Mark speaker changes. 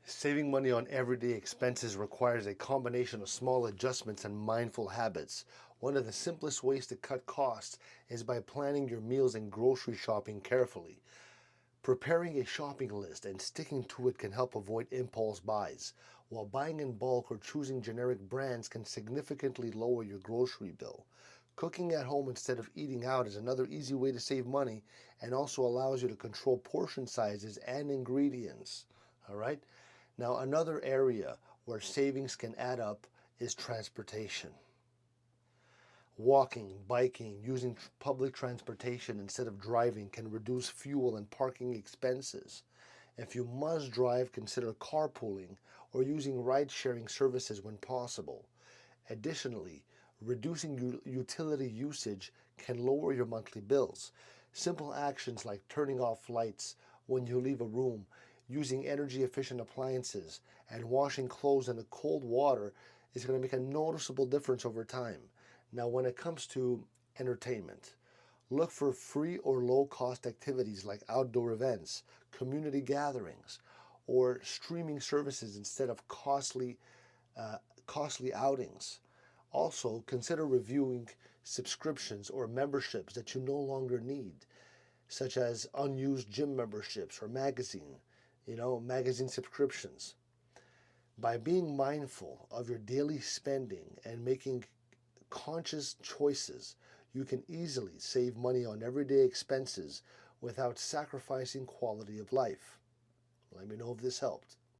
Speaker 1: Saving money on everyday expenses requires a combination of small adjustments and mindful habits. One of the simplest ways to cut costs is by planning your meals and grocery shopping carefully. Preparing a shopping list and sticking to it can help avoid impulse buys, while buying in bulk or choosing generic brands can significantly lower your grocery bill. Cooking at home instead of eating out is another easy way to save money and also allows you to control portion sizes and ingredients. All right? Now, another area where savings can add up is transportation. Walking, biking, using public transportation instead of driving can reduce fuel and parking expenses. If you must drive, consider carpooling or using ride sharing services when possible. Additionally, reducing utility usage can lower your monthly bills. Simple actions like turning off lights when you leave a room, using energy efficient appliances, and washing clothes in cold water is going to make a noticeable difference over time. Now, when it comes to entertainment, look for free or low cost activities like outdoor events, community gatherings, or streaming services instead of costly outings. Also, consider reviewing subscriptions or memberships that you no longer need, such as unused gym memberships or magazine subscriptions. By being mindful of your daily spending and making conscious choices, you can easily save money on everyday expenses without sacrificing quality of life. Let me know if this helped.